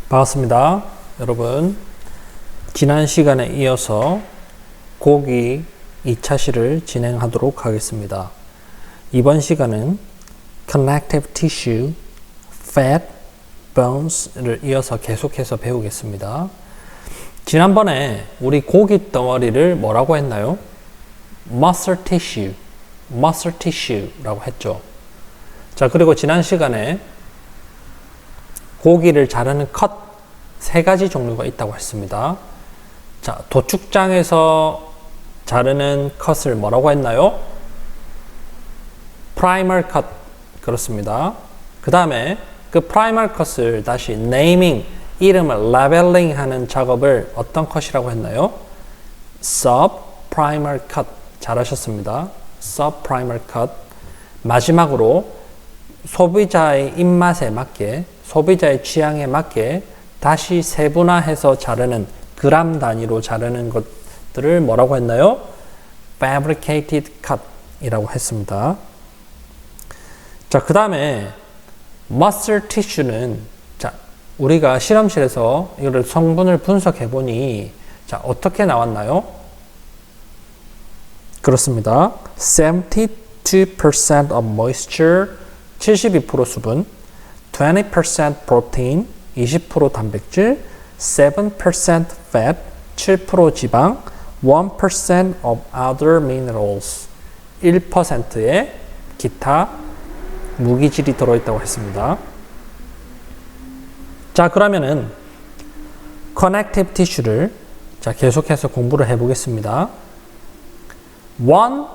반갑습니다. 여러분, 지난 시간에 이어서 고기 2차시를 진행하도록 하겠습니다. 이번 시간은 connective tissue, fat, bones를 이어서 계속해서 배우겠습니다. 지난번에 우리 고기 덩어리를 뭐라고 했나요? muscle tissue라고 했죠. 자, 그리고 지난 시간에 고기를 자르는 컷 세 가지 종류가 있다고 했습니다. 자, 도축장에서 자르는 컷을 뭐라고 했나요? primal cut. 그렇습니다. 그 다음에 그 primal cut을 다시 naming, 이름을 labeling 하는 작업을 어떤 컷이라고 했나요? subprimal cut. 잘하셨습니다. subprimal cut. 마지막으로 소비자의 입맛에 맞게, 소비자의 취향에 맞게 다시 세분화해서 자르는, 그램 단위로 자르는 것들을 뭐라고 했나요? fabricated cut 이라고 했습니다. 자, 그 다음에 muscle tissue는, 자, 우리가 실험실에서 이거를 성분을 분석해 보니, 자, 어떻게 나왔나요? 그렇습니다. 72% of moisture, 72% 수분, 20% protein, 20% 단백질, 7% fat, 7% 지방, 1% of other minerals, 1%의 기타 무기질이 들어있다고 했습니다. 자, 그러면은 connective tissue를 자, 계속해서 공부를 해보겠습니다. One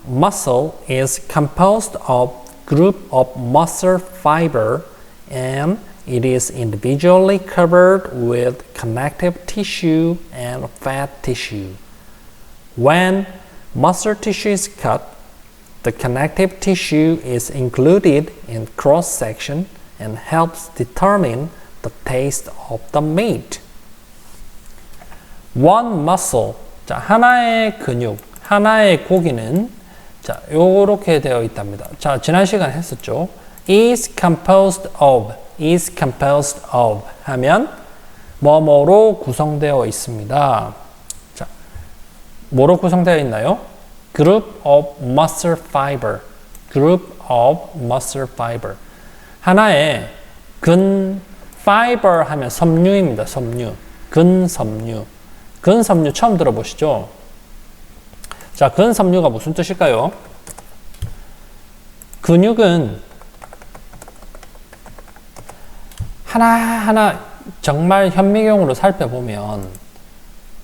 muscle is composed of group of muscle fiber and it is individually covered with connective tissue and fat tissue. When muscle tissue is cut, the connective tissue is included in cross-section and helps determine the taste of the meat. One muscle, 자, 하나의 근육, 하나의 고기는 자, 요렇게 되어 있답니다. 자, 지난 시간에 했었죠. is composed of 하면 뭐뭐로 구성되어 있습니다. 자, 뭐로 구성되어 있나요? Group of muscle fiber. 하나의 fiber 하면 섬유입니다. 근섬유 처음 들어보시죠? 자, 근섬유가 무슨 뜻일까요? 근육은 하나하나 정말 현미경으로 살펴보면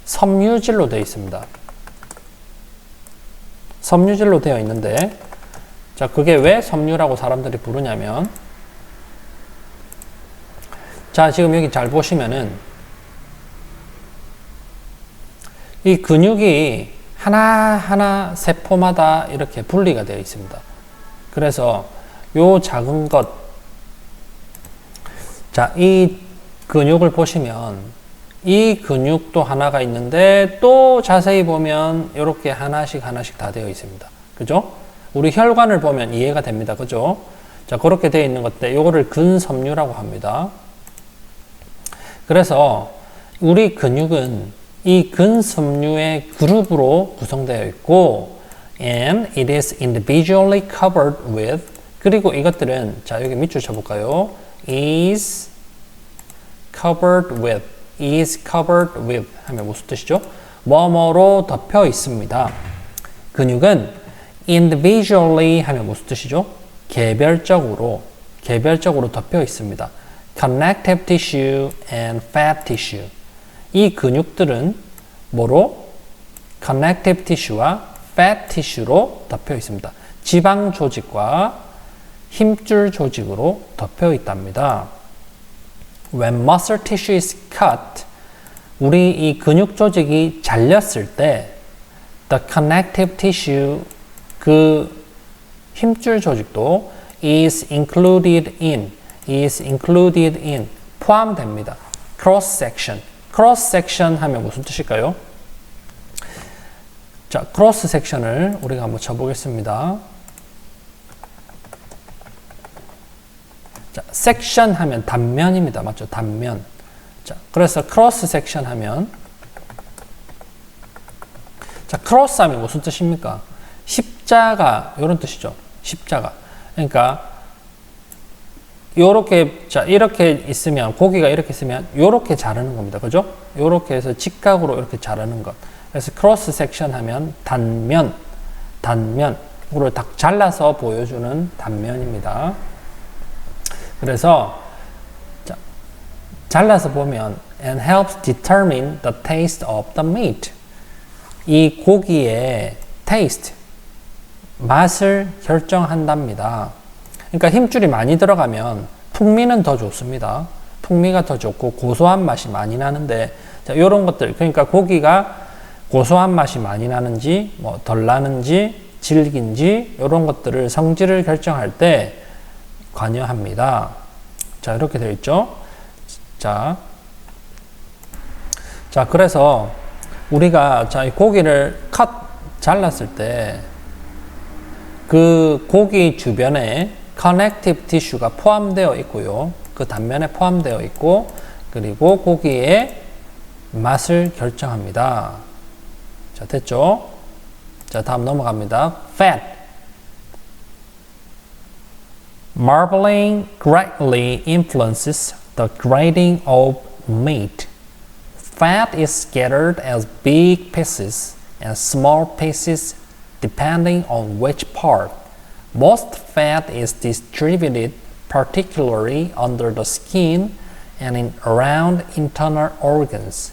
섬유질로 되어 있습니다. 섬유질로 되어 있는데, 자, 그게 왜 섬유라고 사람들이 부르냐면, 자, 지금 여기 잘 보시면은 이 근육이 하나하나 세포마다 이렇게 분리가 되어 있습니다. 그래서 요 작은 것, 자, 이 근육을 보시면 이 근육도 하나가 있는데 또 자세히 보면 이렇게 하나씩 다 되어 있습니다. 그죠? 우리 혈관을 보면 이해가 됩니다. 그죠? 자, 그렇게 되어 있는 것들, 요거를 근섬유라고 합니다. 그래서 우리 근육은 이 근섬유의 그룹으로 구성되어 있고, and it is individually covered with, 그리고 이것들은, 자, 여기 밑줄 쳐볼까요? is covered with 하면 무슨 뜻이죠? 뭐뭐로 덮여 있습니다. 근육은 individually 하면 무슨 뜻이죠? 개별적으로 덮여 있습니다. connective tissue and fat tissue. 이 근육들은 뭐로? connective tissue와 fat tissue로 덮여 있습니다. 지방 조직과 힘줄 조직으로 덮여 있답니다. When muscle tissue is cut, 우리 이 근육 조직이 잘렸을 때 the connective tissue, 그 힘줄 조직도 is included in 포함됩니다. cross section 하면 무슨 뜻일까요? 자, cross section을 우리가 한번 쳐보겠습니다. 자, 섹션 하면 단면입니다. 맞죠? 단면. 자, 그래서 크로스 섹션 하면 자, 크로스 하면 무슨 뜻입니까? 십자가 이런 뜻이죠. 십자가. 그러니까 요렇게 자 이렇게 있으면 고기가 이렇게 있으면 요렇게 자르는 겁니다. 그죠? 요렇게 해서 직각으로 이렇게 자르는 것. 그래서 크로스 섹션 하면 단면으로 딱 잘라서 보여주는 단면입니다. 그래서 자, 잘라서 보면 and helps determine the taste of the meat. 이 고기의 taste 맛을 결정한답니다. 그러니까 힘줄이 많이 들어가면 풍미는 더 좋습니다. 풍미가 더 좋고 고소한 맛이 많이 나는데 자, 이런 것들 그러니까 고기가 고소한 맛이 많이 나는지 뭐 덜 나는지 질긴지 이런 것들을 성질을 결정할 때 관여합니다. 자 이렇게 되어 있죠. 자 그래서 우리가 자 이 고기를 잘랐을 때 그 고기 주변에 커넥티브 티슈가 포함되어 있고요. 그 단면에 포함되어 있고 그리고 고기의 맛을 결정합니다. 자, 됐죠? 자, 다음 넘어갑니다. Fat. Marbling greatly influences the grading of meat. Fat is scattered as big pieces and small pieces depending on which part. Most fat is distributed particularly under the skin and in around internal organs.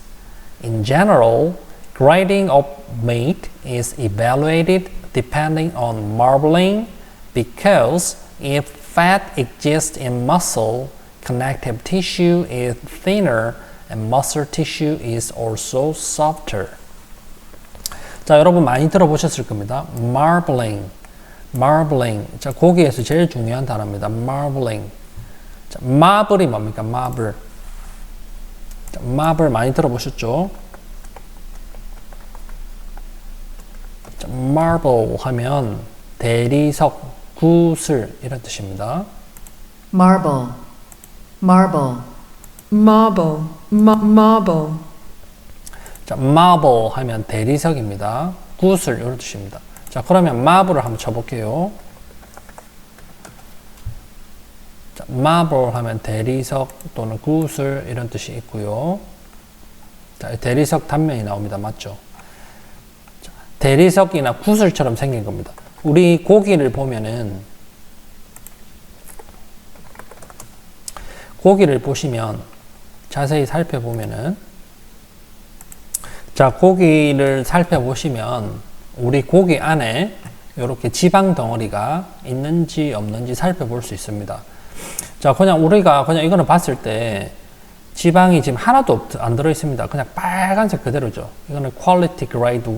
In general, grading of meat is evaluated depending on marbling because if fat exists in muscle, connective tissue is thinner and muscle tissue is also softer. 자, 여러분 많이 들어보셨을 겁니다. Marbling. 자, 고기에서 제일 중요한 단어입니다. Marbling. 자, marble이 뭡니까? marble. 자, marble 많이 들어보셨죠? 자, marble 하면 대리석, 구슬 이런 뜻입니다. marble, marble, marble, marble. 자, marble 하면 대리석입니다. 구슬 이런 뜻입니다. 자, 그러면 marble을 한번 쳐볼게요. 자, marble 하면 대리석 또는 구슬 이런 뜻이 있고요. 자, 대리석 단면이 나옵니다. 맞죠? 자, 대리석이나 구슬처럼 생긴 겁니다. 우리 고기를 보면은 고기를 보시면 자세히 살펴보면은 자, 고기를 살펴보시면 우리 고기 안에 이렇게 지방 덩어리가 있는지 없는지 살펴볼 수 있습니다. 자, 그냥 우리가 그냥 이거는 봤을 때 지방이 지금 하나도 안 들어 있습니다. 그냥 빨간색 그대로죠. 이거는 Quality Grade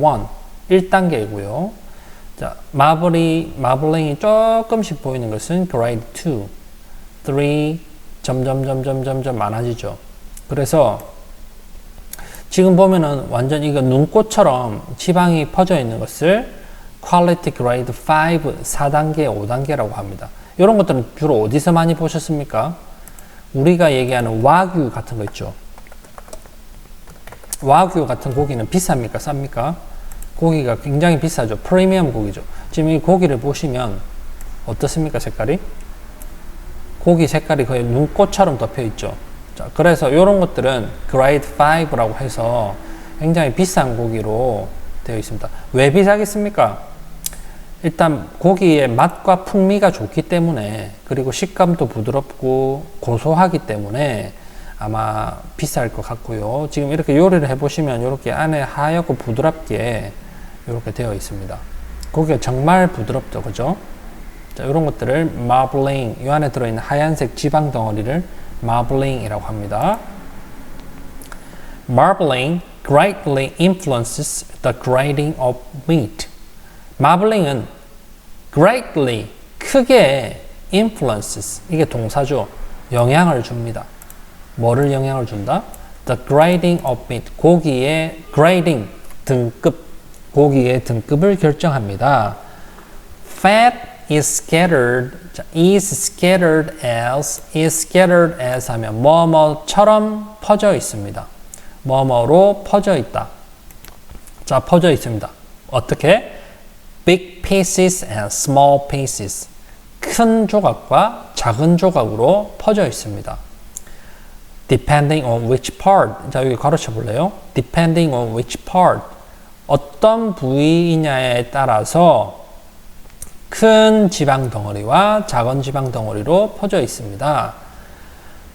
1, 1단계이고요. 자, 마블링이 조금씩 보이는 것은 Grade 2, 3, 점점 많아지죠. 그래서 지금 보면은 완전 이거 눈꽃처럼 지방이 퍼져 있는 것을 Quality Grade 5, 4단계, 5단계라고 합니다. 이런 것들은 주로 어디서 많이 보셨습니까? 우리가 얘기하는 와규 같은 거 있죠. 와규 같은 고기는 비쌉니까? 쌉니까? 고기가 굉장히 비싸죠. 프리미엄 고기죠. 지금 이 고기를 보시면 어떻습니까? 색깔이? 고기 색깔이 거의 눈꽃처럼 덮여 있죠. 자, 그래서 이런 것들은 Grade 5라고 해서 굉장히 비싼 고기로 되어 있습니다. 왜 비싸겠습니까? 일단 고기의 맛과 풍미가 좋기 때문에 그리고 식감도 부드럽고 고소하기 때문에 아마 비쌀 것 같고요. 지금 이렇게 요리를 해보시면 이렇게 안에 하얗고 부드럽게 이렇게 되어 있습니다. 고기가 정말 부드럽죠. 그죠? 자, 이런 것들을 marbling, 이 안에 들어있는 하얀색 지방 덩어리를 marbling이라고 합니다. Marbling greatly influences the grading of meat. marbling은 greatly, 크게 influences, 이게 동사죠. 영향을 줍니다. 뭐를 영향을 준다? The grading of meat, 고기의 grading, 등급, 고기의 등급을 결정합니다. Fat is scattered as 하면 뭐뭐처럼 퍼져 있습니다. 뭐뭐로 퍼져 있다. 자, 퍼져 있습니다. 어떻게? Big pieces and small pieces. 큰 조각과 작은 조각으로 퍼져 있습니다. Depending on which part. 자, 여기 가로쳐 볼래요? Depending on which part. 어떤 부위이냐에 따라서 큰 지방 덩어리와 작은 지방 덩어리로 퍼져 있습니다.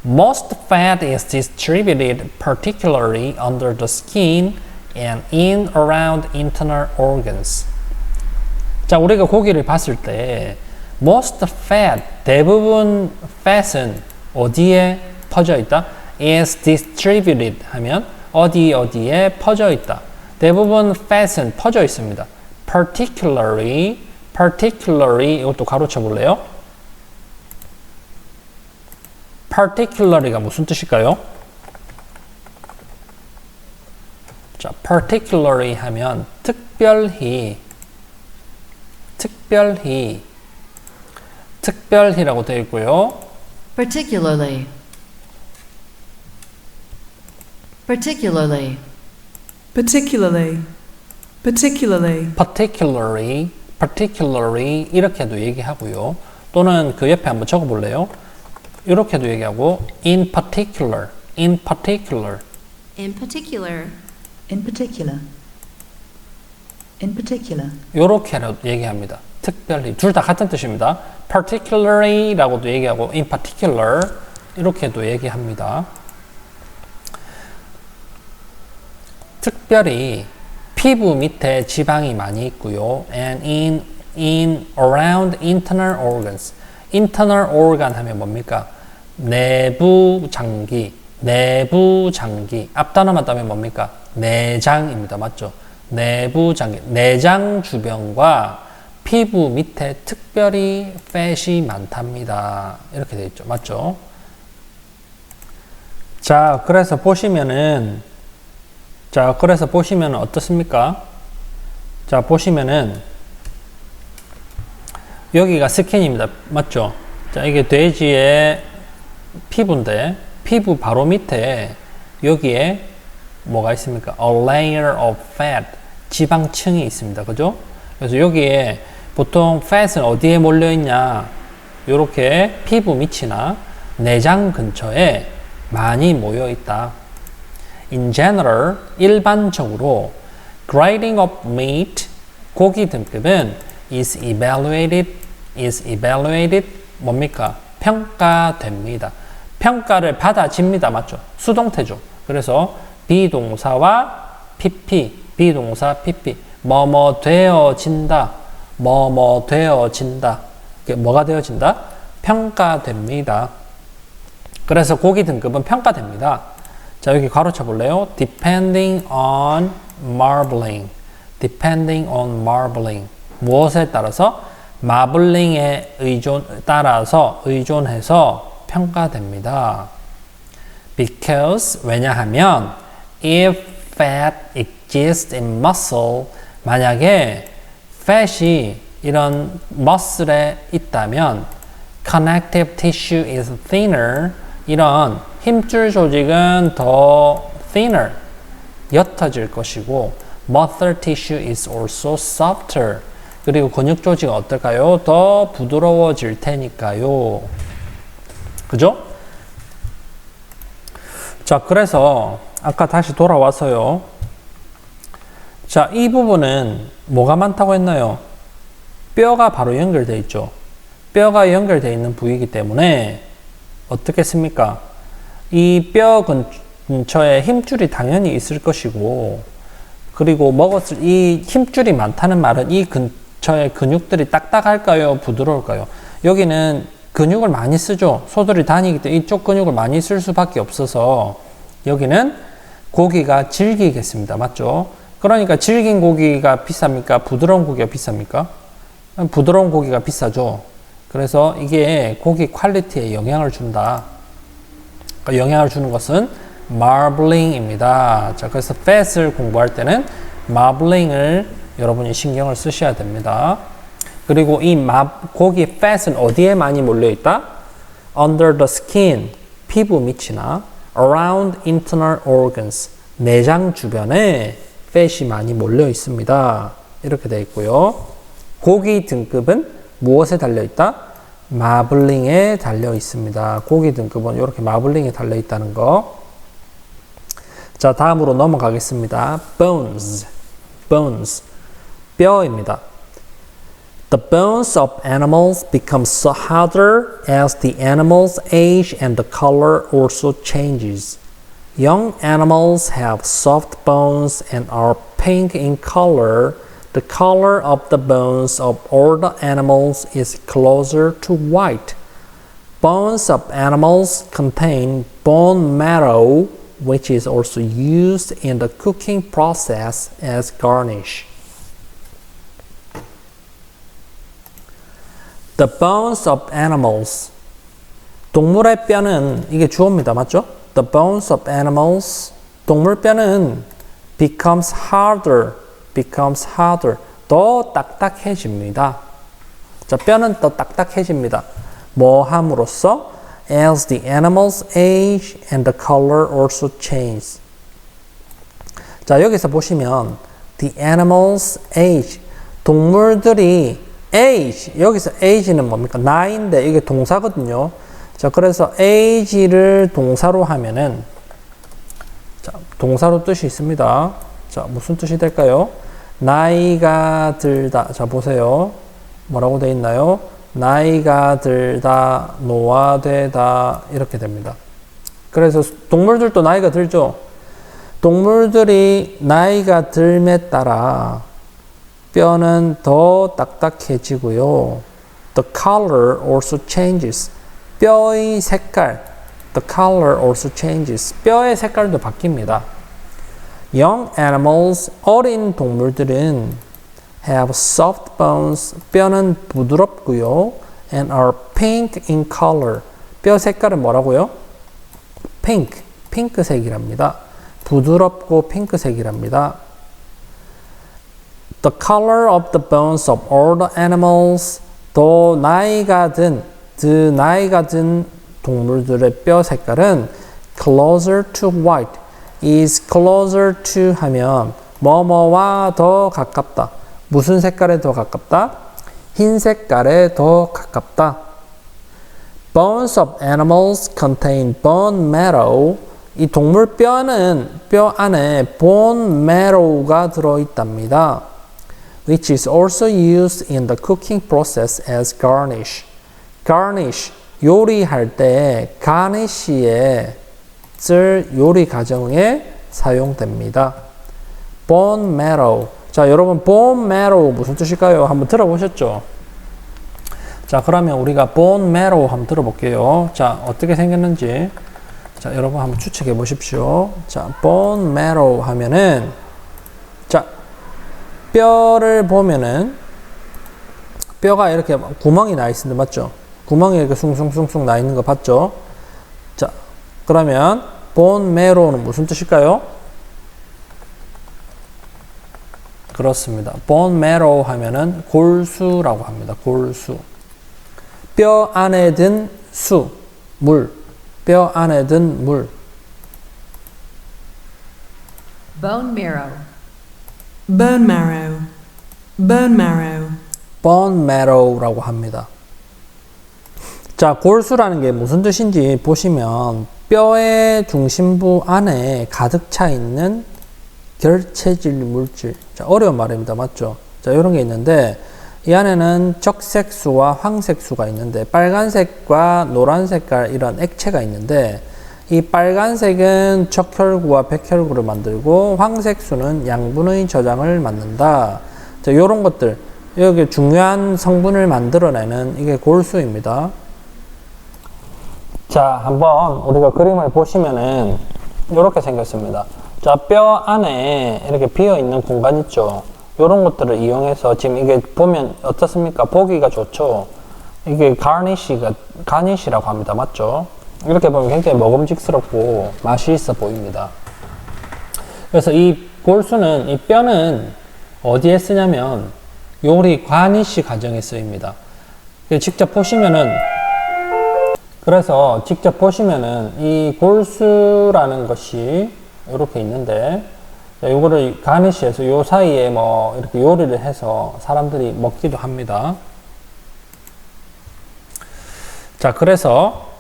Most fat is distributed particularly under the skin and in around internal organs. 자, 우리가 고기를 봤을 때 most fat, 대부분 fat은 어디에 퍼져 있다? is distributed 하면 어디에 퍼져 있다. 대부분 fat은 퍼져 있습니다. particularly 이것도 가로쳐 볼래요? particularly가 무슨 뜻일까요? 자, particularly 하면 특별히라고 되어 있고요. particularly, particularly, particularly, particularly, particularly 이렇게도 얘기하고요. 또는 그 옆에 한번 적어 볼래요? 이렇게도 얘기하고 in particular, In particular. in particular, in particular. 이렇게라도 얘기합니다. 특별히 둘 다 같은 뜻입니다. particularly라고도 얘기하고 in particular 이렇게도 얘기합니다. 특별히 피부 밑에 지방이 많이 있고요. and in around internal organs. internal organ 하면 뭡니까? 내부 장기. 앞단어만 따면 뭡니까? 내장입니다. 맞죠? 내부 장기. 내장 주변과 피부 밑에 특별히 fat이 많답니다. 이렇게 되어 있죠. 맞죠? 자, 그래서 보시면은 어떻습니까? 자, 보시면은 여기가 스킨입니다. 맞죠? 자, 이게 돼지의 피부인데 피부 바로 밑에 여기에 뭐가 있습니까? A layer of fat. 지방층이 있습니다. 그죠? 그래서 여기에 보통 fat은 어디에 몰려 있냐? 요렇게 피부 밑이나 내장 근처에 많이 모여 있다. In general, 일반적으로 grading of meat, 고기 등급은 is evaluated 뭡니까? 평가됩니다. 평가를 받아집니다. 맞죠? 수동태죠. 그래서 비동사와 pp, 비동사 pp, 뭐뭐 되어진다. 뭐가 되어진다? 평가됩니다. 그래서 고기 등급은 평가됩니다. 자, 여기 가로쳐 볼래요? Depending on marbling. 무엇에 따라서? 마블링에 의존해서 평가됩니다. Because, 왜냐하면 if fat exists in muscle, 만약에 fat이 이런 muscle에 있다면 connective tissue is thinner, 이런 힘줄 조직은 더 thinner, 옅어질 것이고 muscle tissue is also softer, 그리고 근육 조직은 어떨까요? 더 부드러워질 테니까요. 그죠? 자, 그래서 아까 다시 돌아와서요. 자, 이 부분은 뭐가 많다고 했나요? 뼈가 바로 연결되어 있죠. 뼈가 연결되어 있는 부위이기 때문에 어떻겠습니까? 이 뼈 근처에 힘줄이 당연히 있을 것이고, 그리고 이 힘줄이 많다는 말은 이 근처에 근육들이 딱딱할까요? 부드러울까요? 여기는 근육을 많이 쓰죠. 소들이 다니기 때문에 이쪽 근육을 많이 쓸 수밖에 없어서 여기는 고기가 질기겠습니다. 맞죠? 그러니까 질긴 고기가 비쌉니까? 부드러운 고기가 비쌉니까? 부드러운 고기가 비싸죠. 그래서 이게 고기 퀄리티에 영향을 준다. 그러니까 영향을 주는 것은 marbling입니다. 자, 그래서 fat을 공부할 때는 marbling을 여러분이 신경을 쓰셔야 됩니다. 그리고 이 고기 fat은 어디에 많이 몰려 있다? Under the skin, 피부 밑이나 around internal organs. 내장 주변에 fat이 많이 몰려 있습니다. 이렇게 되어 있고요. 고기 등급은 무엇에 달려 있다? 마블링에 달려 있습니다. 고기 등급은 이렇게 마블링에 달려 있다는 거. 자, 다음으로 넘어가겠습니다. bones. bones. 뼈입니다. The bones of animals become so harder as the animals age and the color also changes. Young animals have soft bones and are pink in color. The color of the bones of older animals is closer to white. Bones of animals contain bone marrow, which is also used in the cooking process as garnish. The bones of animals. 동물의 뼈는 이게 주어입니다. 맞죠? The bones of animals. 동물 뼈는 becomes harder. 더 딱딱해집니다. 자, 뼈는 더 딱딱해집니다. 뭐 함으로써? As the animals age and the color also changes. 자, 여기서 보시면 the animals age. 동물들이 age, 여기서 age는 뭡니까? 나이인데 이게 동사거든요. 자, 그래서 age를 동사로 하면은, 자, 동사로 뜻이 있습니다. 자, 무슨 뜻이 될까요? 나이가 들다. 자, 보세요. 뭐라고 되어 있나요? 나이가 들다, 노화되다, 이렇게 됩니다. 그래서 동물들도 나이가 들죠? 동물들이 나이가 들에 따라 뼈는 더 딱딱해지고요. The color also changes. 뼈의 색깔. The color also changes. 뼈의 색깔도 바뀝니다. Young animals, 어린 동물들은 have soft bones. 뼈는 부드럽고요. And are pink in color. 뼈 색깔은 뭐라고요? Pink. 핑크색이랍니다. 부드럽고 핑크색이랍니다. The color of the bones of older animals. 더 나이가 든 동물들의 뼈 색깔은 closer to white. is closer to 하면 뭐뭐와 더 가깝다. 무슨 색깔에 더 가깝다? 흰 색깔에 더 가깝다. Bones of animals contain bone marrow. 이 동물 뼈는 뼈 안에 bone marrow가 들어있답니다. Which is also used in the cooking process as garnish. Garnish, 요리할 때 garnish에 쓸 요리 과정에 사용됩니다. Bone marrow. 자, 여러분 bone marrow 무슨 뜻일까요? 한번 들어보셨죠? 자, 그러면 우리가 bone marrow 한번 들어볼게요. 자, 어떻게 생겼는지. 자, 여러분 한번 추측해 보십시오. 자, bone marrow 하면은, 자, 뼈를 보면은 뼈가 이렇게 구멍이 나 있는데 맞죠? 구멍이 이렇게 숭숭숭숭 나 있는 거 봤죠? 자, 그러면 bone marrow는 무슨 뜻일까요? 그렇습니다. bone marrow 하면은 골수라고 합니다. 골수. 뼈 안에 든 수, 물. 뼈 안에 든 물. Bone marrow. Bone marrow. Bone marrow. bone marrow라고 합니다. 자, 골수라는 게 무슨 뜻인지 보시면 뼈의 중심부 안에 가득 차 있는 결체질 물질. 자, 어려운 말입니다. 맞죠? 자, 이런 게 있는데 이 안에는 적색수와 황색수가 있는데 빨간색과 노란 색깔 이런 액체가 있는데 이 빨간색은 적혈구와 백혈구를 만들고 황색수는 양분의 저장을 만든다. 자, 이런 것들, 여기 중요한 성분을 만들어내는 이게 골수입니다. 자, 한번 우리가 그림을 보시면은 이렇게 생겼습니다. 자, 뼈 안에 이렇게 비어있는 공간 있죠? 이런 것들을 이용해서 지금 이게 보면 어떻습니까? 보기가 좋죠? 이게 가니시라고 합니다. 맞죠? 이렇게 보면 굉장히 먹음직스럽고 맛이 있어 보입니다. 그래서 이 골수는, 이 뼈는 어디에 쓰냐면 요리 가니시 과정에 쓰입니다. 직접 보시면은 그래서 직접 보시면은 이 골수라는 것이 이렇게 있는데, 요거를 가니쉬해서 요 사이에 뭐 이렇게 요리를 해서 사람들이 먹기도 합니다. 자, 그래서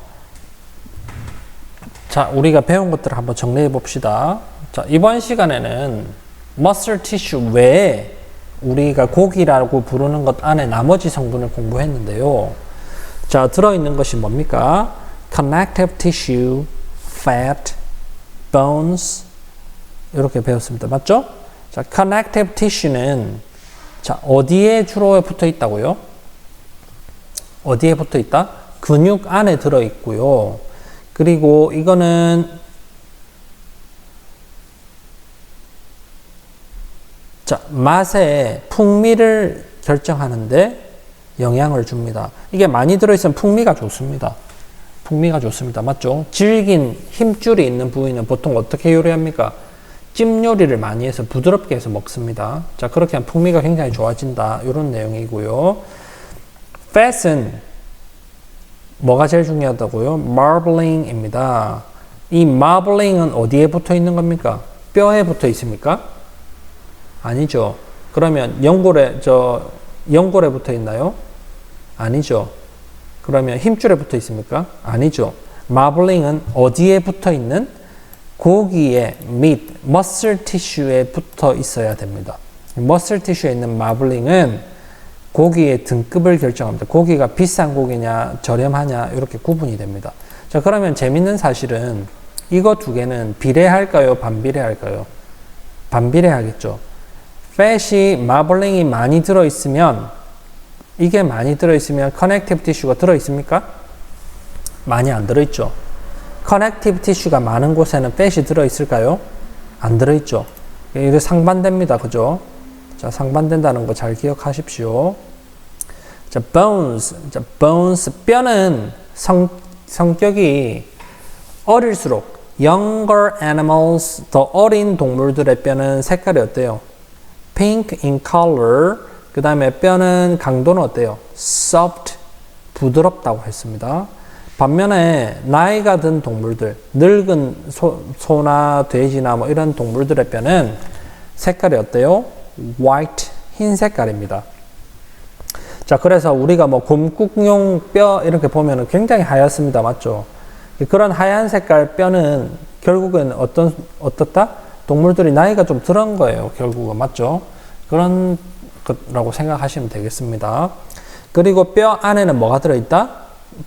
자, 우리가 배운 것들을 한번 정리해 봅시다. 자, 이번 시간에는 머슬 티슈 외에 우리가 고기라고 부르는 것 안에 나머지 성분을 공부했는데요. 자, 들어있는 것이 뭡니까? connective tissue, fat, bones 이렇게 배웠습니다. 맞죠? 자, connective tissue는 자, 어디에 주로 붙어 있다고요? 어디에 붙어 있다? 근육 안에 들어 있고요. 그리고 이거는 자, 맛의 풍미를 결정하는데 영향을 줍니다. 이게 많이 들어있으면 풍미가 좋습니다. 풍미가 좋습니다. 맞죠? 질긴 힘줄이 있는 부위는 보통 어떻게 요리합니까? 찜 요리를 많이 해서 부드럽게 해서 먹습니다. 자, 그렇게 하면 풍미가 굉장히 좋아진다. 이런 내용이고요. fat은 뭐가 제일 중요하다고요? marbling입니다. 이 marbling은 어디에 붙어 있는 겁니까? 뼈에 붙어 있습니까? 아니죠. 그러면 연골에 붙어 있나요? 아니죠. 그러면 힘줄에 붙어 있습니까? 아니죠. marbling은 어디에 붙어 있는? 고기의 meat, muscle tissue에 붙어 있어야 됩니다. muscle tissue에 있는 marbling은 고기의 등급을 결정합니다. 고기가 비싼 고기냐, 저렴하냐, 이렇게 구분이 됩니다. 자, 그러면 재밌는 사실은 이거 두 개는 비례할까요? 반비례할까요? 반비례하겠죠. fat이, marbling이 많이 들어있으면, 이게 많이 들어있으면 connective tissue가 들어있습니까? 많이 안 들어있죠. connective tissue가 많은 곳에는 fat이 들어있을까요? 안 들어있죠. 이게 상반됩니다. 그죠? 자, 상반된다는 거 잘 기억하십시오. 자, bones. 자, bones. 뼈는 성격이 어릴수록 younger animals, 더 어린 동물들의 뼈는 색깔이 어때요? pink in color. 그 다음에 뼈는 강도는 어때요? soft. 부드럽다고 했습니다. 반면에 나이가 든 동물들, 늙은 소나 돼지나 뭐 이런 동물들의 뼈는 색깔이 어때요? white, 흰 색깔입니다. 자, 그래서 우리가 뭐 곰국용 뼈 이렇게 보면은 굉장히 하얗습니다. 맞죠? 그런 하얀 색깔 뼈는 결국은 어떻다? 동물들이 나이가 좀 들은 거예요. 결국은. 맞죠? 그런 거라고 생각하시면 되겠습니다. 그리고 뼈 안에는 뭐가 들어있다?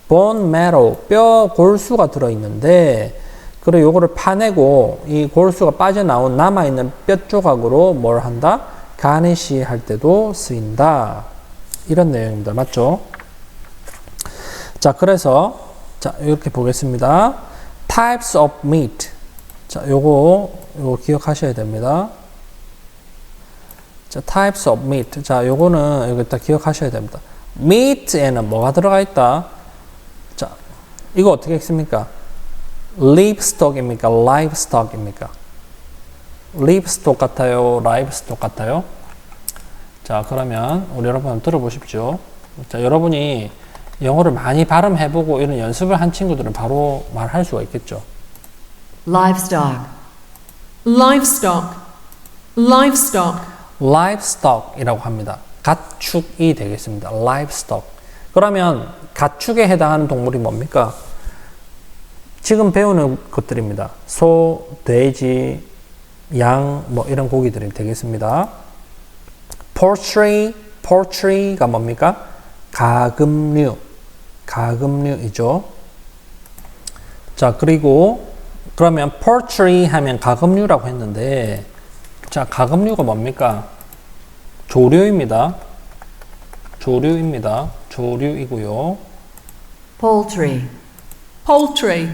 bone marrow, 뼈 골수가 들어있는데, 그리고 요거를 파내고 이 골수가 빠져나온 남아있는 뼈 조각으로 뭘 한다? 가니쉬 할 때도 쓰인다. 이런 내용입니다. 맞죠? 자, 그래서 자, 이렇게 보겠습니다. types of meat. 자, 요거 기억하셔야 됩니다. 자, types of meat. 자, 요거는 여기다 기억하셔야 됩니다. meat에는 뭐가 들어가 있다? 자, 이거 어떻게 읽습니까? livestock입니까? livestock입니까? livestock 같아요? livestock 같아요? 자, 그러면 우리 여러분 한번 들어보십시오. 자, 여러분이 영어를 많이 발음해보고 이런 연습을 한 친구들은 바로 말할 수가 있겠죠. livestock, livestock, livestock, livestock이라고 합니다. 가축이 되겠습니다. livestock. 그러면 가축에 해당하는 동물이 뭡니까? 지금 배우는 것들입니다. 소, 돼지, 양, 뭐 이런 고기들이 되겠습니다. poultry가 뭡니까? 가금류이죠. 자, 그리고 그러면 poultry 하면 가금류라고 했는데, 자, 가금류가 뭡니까? 조류입니다. 조류이고요. poultry, poultry,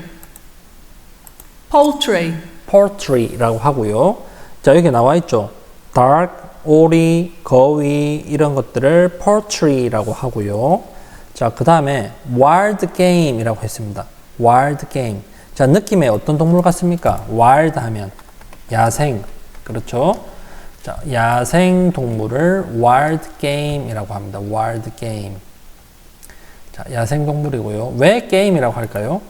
poultry, poultry라고 하고요. 자, 여기 나와 있죠. dark, 오리, 거위 이런 것들을 poultry라고 하고요. 자, 그 다음에 wild game이라고 했습니다. wild game. 자, 느낌에 어떤 동물 같습니까? wild 하면 야생. 그렇죠? 자, 야생 동물을 wild game이라고 합니다. wild game. 자, 야생동물이고요. 왜 게임이라고 할까요?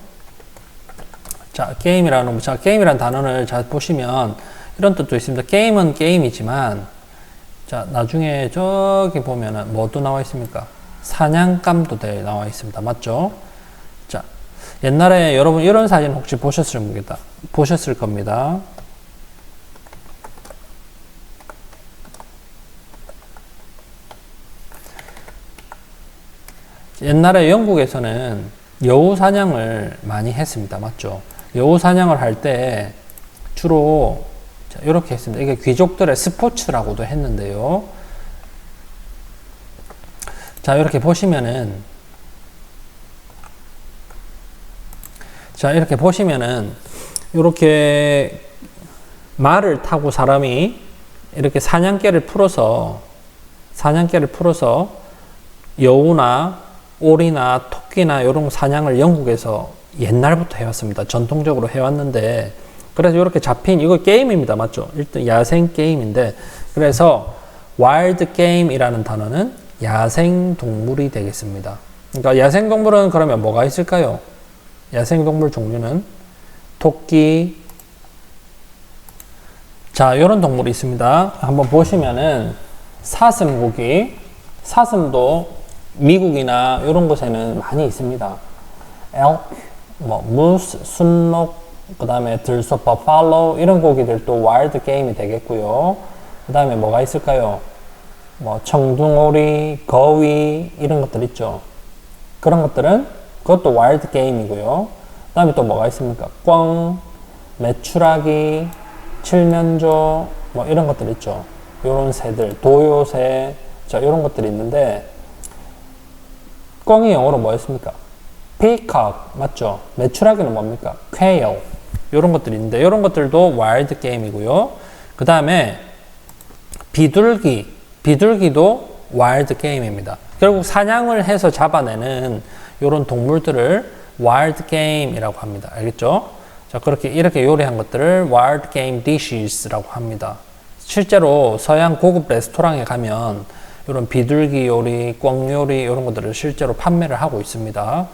자, 게임이라는 단어를 잘 보시면 이런 뜻도 있습니다. 게임은 게임이지만, 자, 나중에 저기 보면은 뭐도 나와 있습니까? 사냥감도 나와 있습니다. 맞죠? 자, 옛날에 여러분 이런 사진 혹시 보셨을 겁니다. 옛날에 영국에서는 여우 사냥을 많이 했습니다. 맞죠? 여우 사냥을 할 때 주로 이렇게 했습니다. 이게 귀족들의 스포츠라고도 했는데요. 자, 이렇게 보시면은 이렇게 말을 타고 사람이 이렇게 사냥개를 풀어서 여우나 오리나 토끼나 이런 사냥을 영국에서 옛날부터 해왔습니다. 전통적으로 해왔는데, 그래서 이렇게 잡힌, 이거 게임입니다. 맞죠? 일단 야생 게임인데, 그래서 wild game이라는 단어는 야생 동물이 되겠습니다. 그러니까 야생 동물은 그러면 뭐가 있을까요? 야생 동물 종류는 토끼, 자, 이런 동물이 있습니다. 한번 보시면은 사슴도 미국이나 이런 곳에는 많이 있습니다. elk, moose, 순록, 그 다음에 들소, 버팔로 이런 고기들도 와일드 게임이 되겠고요. 그 다음에 뭐가 있을까요? 청둥오리, 거위 이런 것들 있죠. 그런 것들은 그것도 와일드 게임이고요. 그 다음에 또 뭐가 있습니까? 꿩, 메추라기, 칠면조 이런 것들 있죠. 이런 새들, 도요새, 자 이런 것들이 있는데, 꿩이 영어로 뭐였습니까? peacock 맞죠? 메추라기는 뭡니까? quail 이런 것들이 있는데, 이런 것들도 와일드 게임이고요. 그 다음에 비둘기도 와일드 게임입니다. 결국 사냥을 해서 잡아내는 이런 동물들을 와일드 게임이라고 합니다. 알겠죠? 자, 이렇게 요리한 것들을 wild game dishes라고 합니다. 실제로 서양 고급 레스토랑에 가면 이런 비둘기 요리, 꿩 요리 이런 것들을 실제로 판매를 하고 있습니다.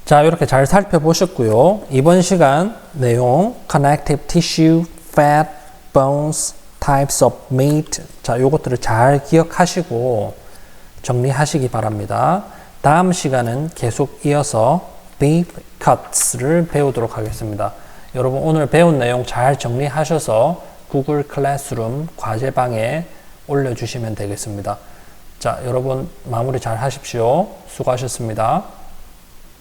자, 이렇게 잘 살펴보셨고요. 이번 시간 내용 connective tissue, fat, bones, types of meat, 자, 요것들을 잘 기억하시고 정리하시기 바랍니다. 다음 시간은 계속 이어서 beef cuts를 배우도록 하겠습니다. 여러분 오늘 배운 내용 잘 정리하셔서 구글 클래스룸 과제방에 올려주시면 되겠습니다. 자, 여러분 마무리 잘 하십시오. 수고하셨습니다.